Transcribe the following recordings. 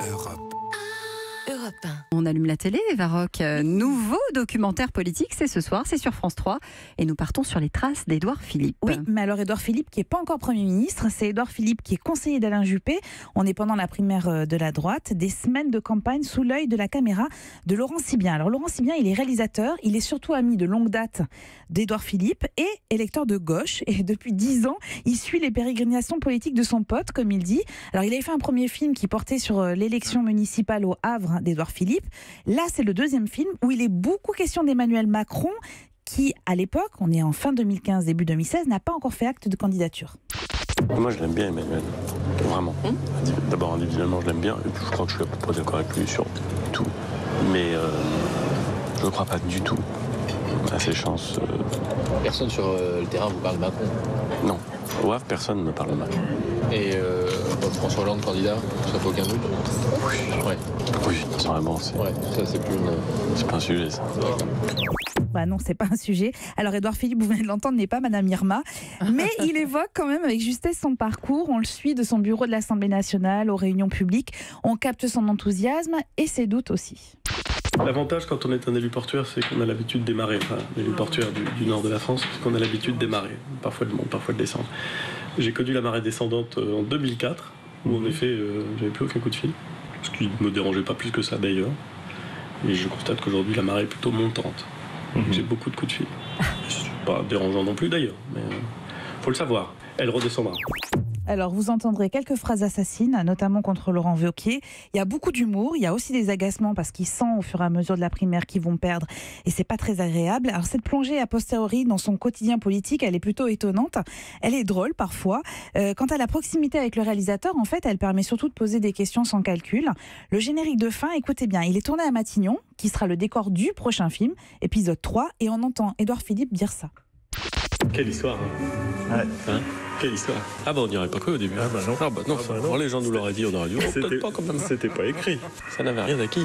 Europe 1. On allume la télé, Eva Rock. Nouveau documentaire politique, c'est ce soir, c'est sur France 3. Et nous partons sur les traces d'Édouard Philippe. Oui, mais alors Édouard Philippe qui n'est pas encore Premier ministre, c'est Édouard Philippe qui est conseiller d'Alain Juppé. On est pendant la primaire de la droite, des semaines de campagne sous l'œil de la caméra de Laurent Sibien. Alors Laurent Sibien, il est réalisateur, il est surtout ami de longue date d'Édouard Philippe et électeur de gauche. Et depuis 10 ans, il suit les pérégrinations politiques de son pote, comme il dit. Alors il avait fait un premier film qui portait sur l'élection municipale au Havre d'Édouard Philippe. Là, c'est le deuxième film où il est beaucoup question d'Emmanuel Macron qui, à l'époque, on est en fin 2015, début 2016, n'a pas encore fait acte de candidature. Moi, je l'aime bien, Emmanuel. Vraiment. D'abord, individuellement, je l'aime bien. Et puis, je crois que je suis à peu près d'accord avec lui sur tout. Mais je ne crois pas du tout à ses chances. Personne sur le terrain vous parle de Macron? Non. Au Havre, personne ne me parle de Macron. Et François Hollande candidat, ça fait aucun doute? Ouais. Oui, vraiment, c'est... Ouais, ça c'est plus une... C'est pas un sujet, ça. Bah non, c'est pas un sujet. Alors Édouard Philippe, vous venez de l'entendre, n'est pas Madame Irma, mais il évoque quand même avec justesse son parcours. On le suit de son bureau de l'Assemblée nationale aux réunions publiques. On capte son enthousiasme et ses doutes aussi. L'avantage quand on est un élu portuaire, c'est qu'on a l'habitude de démarrer. Enfin, l'élu portuaire du nord de la France, c'est qu'on a l'habitude de démarrer. Parfois de monter, parfois de descendre. J'ai connu la marée descendante en 2004, où en effet, j'avais plus aucun coup de fil. Ce qui ne me dérangeait pas plus que ça d'ailleurs. Et je constate qu'aujourd'hui, la marée est plutôt montante. J'ai beaucoup de coups de fil. C'est pas dérangeant non plus d'ailleurs, mais faut le savoir. Elle redescendra. Alors, vous entendrez quelques phrases assassines, notamment contre Laurent Wauquiez. Il y a beaucoup d'humour, il y a aussi des agacements parce qu'il sent au fur et à mesure de la primaire qu'ils vont perdre et c'est pas très agréable. Alors, cette plongée a posteriori dans son quotidien politique, elle est plutôt étonnante. Elle est drôle parfois. Quant à la proximité avec le réalisateur, en fait, elle permet surtout de poser des questions sans calcul. Le générique de fin, écoutez bien, il est tourné à Matignon, qui sera le décor du prochain film, épisode 3, et on entend Édouard Philippe dire ça. Quelle histoire, hein. Hein? Quelle histoire. Ah bah on dirait pas que au début. Ah bah non. Ah bah non, ça, les gens nous l'auraient dit, on aurait dit, oh, peut-être pas quand même. C'était pas écrit. Ça n'avait rien d'acquis.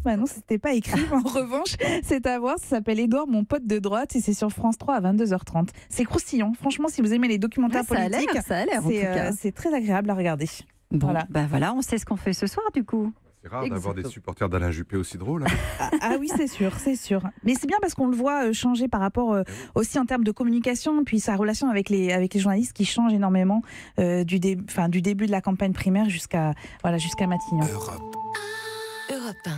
Bah non, c'était pas écrit. En revanche, c'est à voir. Ça s'appelle Édouard, mon pote de droite, et c'est sur France 3 à 22h30. C'est croustillant. Franchement, si vous aimez les documentaires politiques, ça a l'air en tout cas. C'est très agréable à regarder. Bon, Voilà. bah voilà, on sait ce qu'on fait ce soir du coup. C'est rare d'avoir des supporters d'Alain Juppé aussi drôles. Hein. Ah oui, c'est sûr, c'est sûr. Mais c'est bien parce qu'on le voit changer par rapport aussi en termes de communication, puis sa relation avec les journalistes qui change énormément du début de la campagne primaire jusqu'à Matignon. Europe 1.